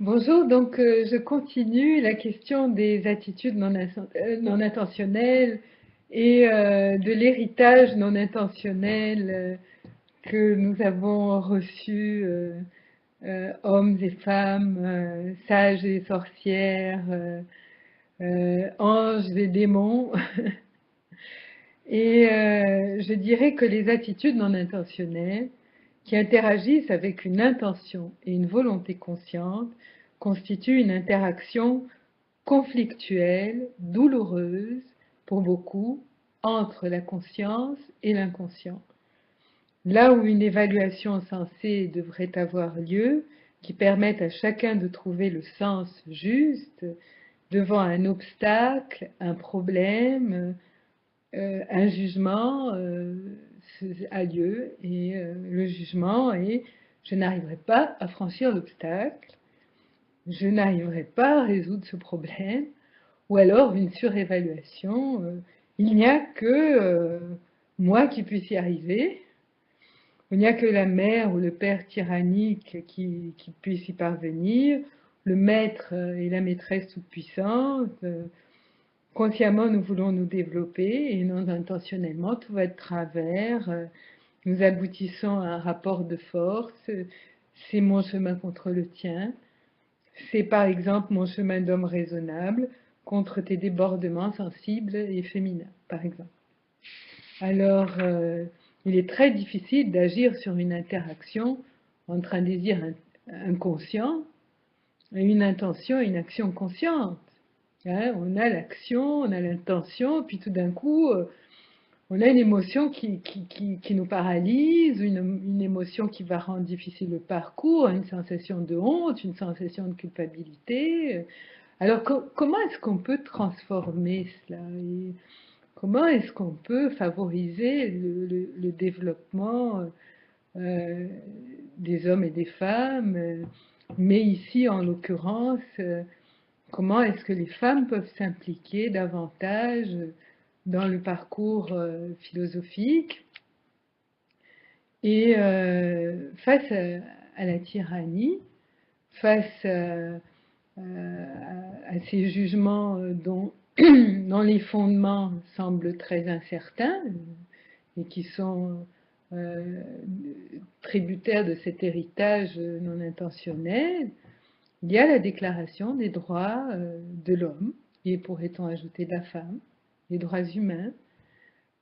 Bonjour, donc je continue la question des attitudes non intentionnelles et de l'héritage non intentionnel que nous avons reçu, hommes et femmes, sages et sorcières, anges et démons. Et je dirais que les attitudes non intentionnelles qui interagissent avec une intention et une volonté consciente constituent une interaction conflictuelle, douloureuse pour beaucoup, entre la conscience et l'inconscient. Là où une évaluation sensée devrait avoir lieu, qui permette à chacun de trouver le sens juste devant un obstacle, un problème, un jugement a lieu et le jugement est je n'arriverai pas à franchir l'obstacle, je n'arriverai pas à résoudre ce problème, ou alors une surévaluation, il n'y a que moi qui puisse y arriver, il n'y a que la mère ou le père tyrannique qui puisse y parvenir, le maître et la maîtresse toute puissante. Consciemment, nous voulons nous développer et non intentionnellement, tout va de travers. Nous aboutissons à un rapport de force. C'est mon chemin contre le tien. C'est par exemple mon chemin d'homme raisonnable contre tes débordements sensibles et féminins, par exemple. Alors, il est très difficile d'agir sur une interaction entre un désir inconscient et une intention et une action consciente. Hein, on a l'action, on a l'intention, puis tout d'un coup, on a une émotion qui nous paralyse, une émotion qui va rendre difficile le parcours, une sensation de honte, une sensation de culpabilité. Alors, comment est-ce qu'on peut transformer cela et comment est-ce qu'on peut favoriser le développement des hommes et des femmes, mais ici, en l'occurrence, comment est-ce que les femmes peuvent s'impliquer davantage dans le parcours philosophique et face à la tyrannie, face à ces jugements dont les fondements semblent très incertains et qui sont euh, tributaires de cet héritage non intentionnel, il y a la déclaration des droits de l'homme, et pourrait-on ajouter de la femme, les droits humains.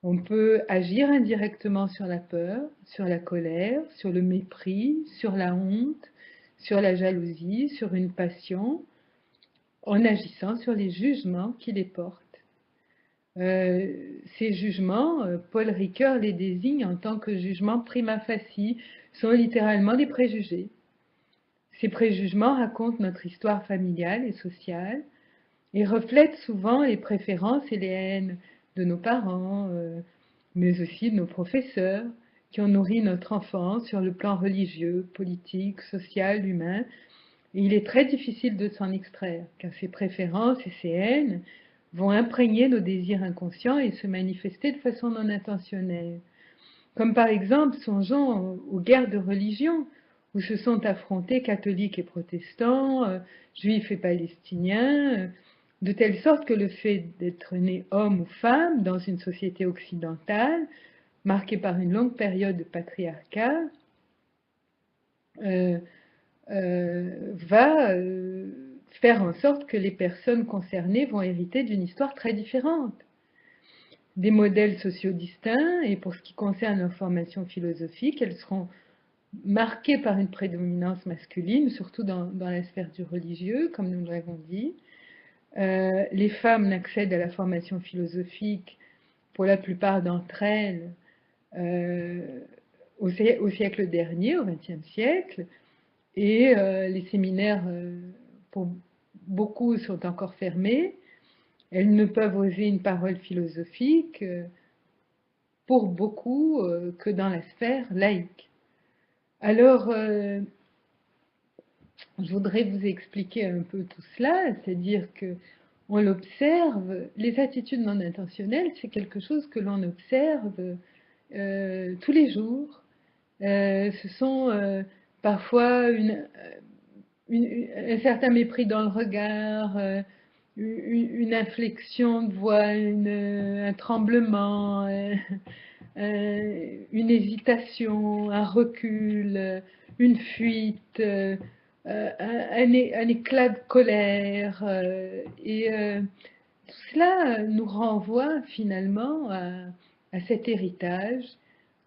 On peut agir indirectement sur la peur, sur la colère, sur le mépris, sur la honte, sur la jalousie, sur une passion, en agissant sur les jugements qui les portent. Ces jugements, Paul Ricoeur les désigne en tant que jugements prima facie, sont littéralement des préjugés. Ces préjugements racontent notre histoire familiale et sociale et reflètent souvent les préférences et les haines de nos parents, mais aussi de nos professeurs, qui ont nourri notre enfance sur le plan religieux, politique, social, humain. Et il est très difficile de s'en extraire, car ces préférences et ces haines vont imprégner nos désirs inconscients et se manifester de façon non intentionnelle. Comme par exemple, songeons aux guerres de religion, où se sont affrontés catholiques et protestants, juifs et palestiniens, de telle sorte que le fait d'être né homme ou femme dans une société occidentale, marquée par une longue période de patriarcat, euh, va faire en sorte que les personnes concernées vont hériter d'une histoire très différente. Des modèles sociaux distincts, et pour ce qui concerne leur formation philosophique, elles seront marquées par une prédominance masculine, surtout dans la sphère du religieux, comme nous l'avons dit. Les femmes n'accèdent à la formation philosophique, pour la plupart d'entre elles, au siècle dernier, au XXe siècle, et les séminaires, pour beaucoup, sont encore fermés. Elles ne peuvent oser une parole philosophique, pour beaucoup, que dans la sphère laïque. Alors, je voudrais vous expliquer un peu tout cela, c'est-à-dire que on l'observe, les attitudes non intentionnelles, c'est quelque chose que l'on observe tous les jours. Ce sont parfois un certain mépris dans le regard, une inflexion de voix, un tremblement, une hésitation, un recul, une fuite, un éclat de colère. Tout cela nous renvoie finalement à cet héritage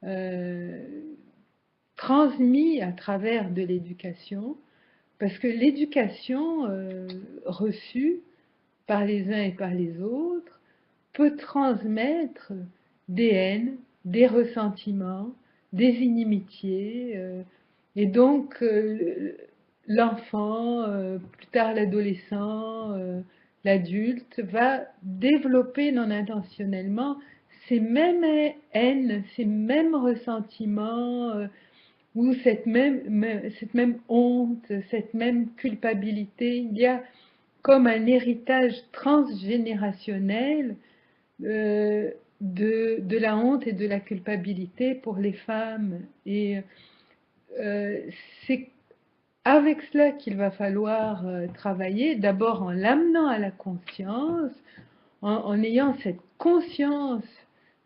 euh, transmis à travers de l'éducation, parce que l'éducation reçue par les uns et par les autres peut transmettre des haines, des ressentiments, des inimitiés, et donc l'enfant, plus tard l'adolescent, l'adulte, va développer non intentionnellement ces mêmes haines, ces mêmes ressentiments, ou cette même honte, cette même culpabilité. Il y a comme un héritage transgénérationnel de la honte et de la culpabilité pour les femmes. Et c'est avec cela qu'il va falloir travailler, d'abord en l'amenant à la conscience, en ayant cette conscience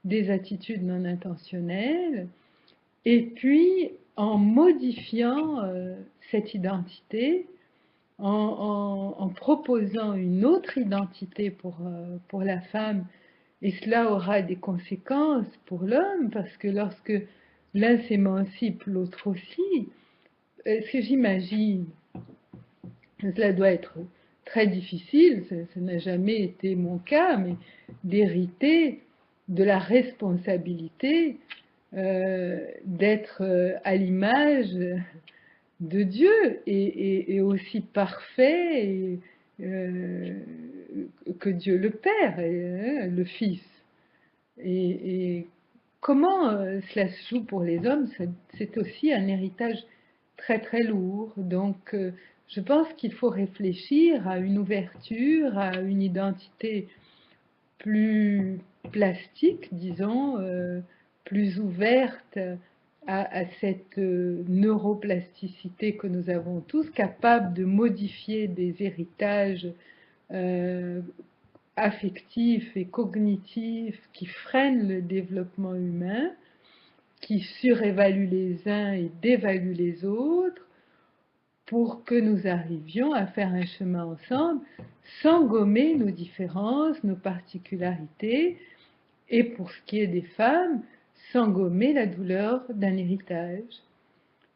des attitudes non intentionnelles, et puis en modifiant cette identité, en proposant une autre identité pour la femme. Et cela aura des conséquences pour l'homme, parce que lorsque l'un s'émancipe, l'autre aussi. Ce que j'imagine, cela doit être très difficile, ça n'a jamais été mon cas, mais d'hériter de la responsabilité d'être à l'image de Dieu et aussi parfait que Dieu le Père et le Fils. Et comment cela se joue pour les hommes, c'est aussi un héritage très très lourd. Donc je pense qu'il faut réfléchir à une ouverture, à une identité plus plastique, disons, plus ouverte à cette neuroplasticité que nous avons tous, capable de modifier des héritages affectifs et cognitifs qui freinent le développement humain, qui surévaluent les uns et dévaluent les autres, pour que nous arrivions à faire un chemin ensemble sans gommer nos différences, nos particularités, et pour ce qui est des femmes, sans gommer la douleur d'un héritage.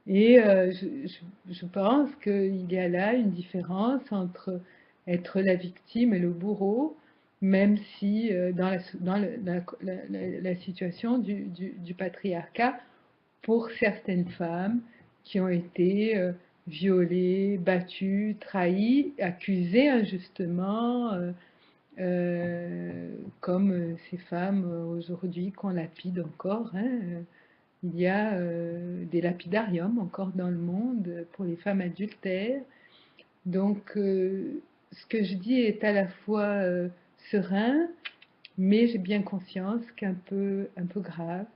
Et je pense qu'il y a là une différence entre être la victime et le bourreau, même si dans la situation du patriarcat, pour certaines femmes qui ont été violées, battues, trahies, accusées injustement, comme ces femmes aujourd'hui qu'on lapide encore. Hein. Il y a des lapidariums encore dans le monde pour les femmes adultères. Donc, ce que je dis est à la fois serein, mais j'ai bien conscience qu'un peu grave,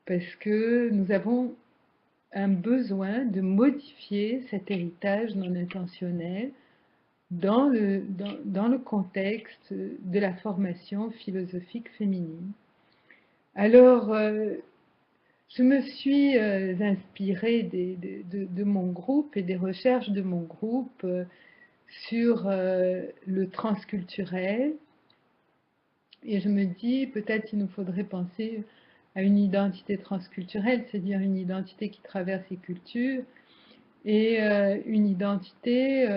parce que nous avons un besoin de modifier cet héritage non intentionnel dans le contexte de la formation philosophique féminine. Alors, je me suis inspirée de mon groupe et des recherches de mon groupe sur le transculturel, et je me dis peut-être qu'il nous faudrait penser à une identité transculturelle, c'est-à-dire une identité qui traverse les cultures, et une identité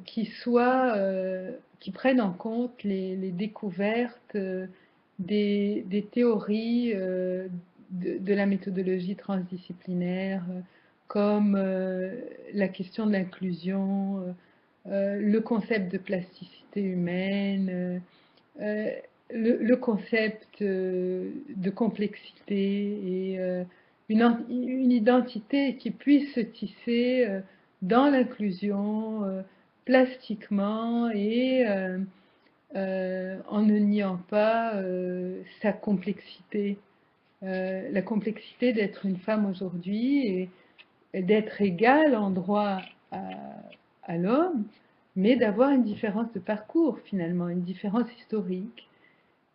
qui prenne en compte les découvertes des théories de la méthodologie transdisciplinaire, comme la question de l'inclusion, le concept de plasticité humaine, le concept de complexité, et une identité qui puisse se tisser dans l'inclusion, plastiquement, et en ne niant pas sa complexité. La complexité d'être une femme aujourd'hui et d'être égale en droit à l'homme, mais d'avoir une différence de parcours finalement, une différence historique,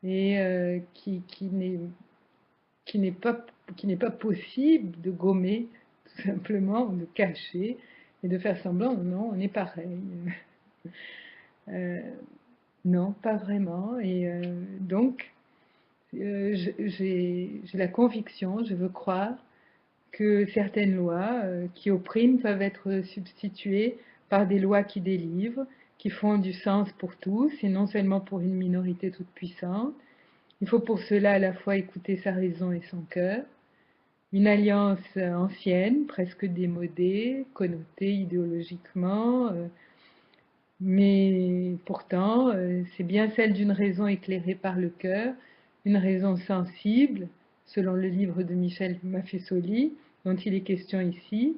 et qui n'est pas possible de gommer tout simplement, ou de cacher, et de faire semblant, non, on est pareil. Euh, non, pas vraiment. Et donc, j'ai la conviction, je veux croire, que certaines lois qui oppriment peuvent être substituées par des lois qui délivrent, qui font du sens pour tous et non seulement pour une minorité toute puissante. Il faut pour cela à la fois écouter sa raison et son cœur. Une alliance ancienne, presque démodée, connotée idéologiquement, mais pourtant c'est bien celle d'une raison éclairée par le cœur, une raison sensible, selon le livre de Michel Maffesoli, dont il est question ici,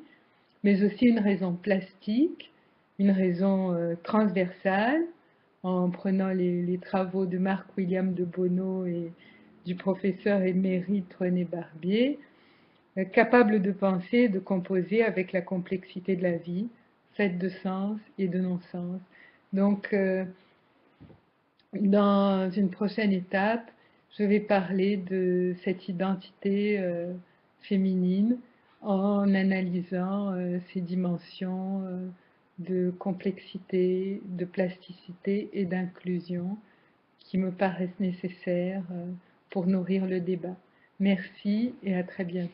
mais aussi une raison plastique, une raison transversale, en prenant les travaux de Marc-William de Bono et du professeur émérite René Barbier, capable de penser et de composer avec la complexité de la vie, faite de sens et de non-sens. Donc, dans une prochaine étape, je vais parler de cette identité féminine en analysant ces dimensions de complexité, de plasticité et d'inclusion qui me paraissent nécessaires pour nourrir le débat. Merci et à très bientôt.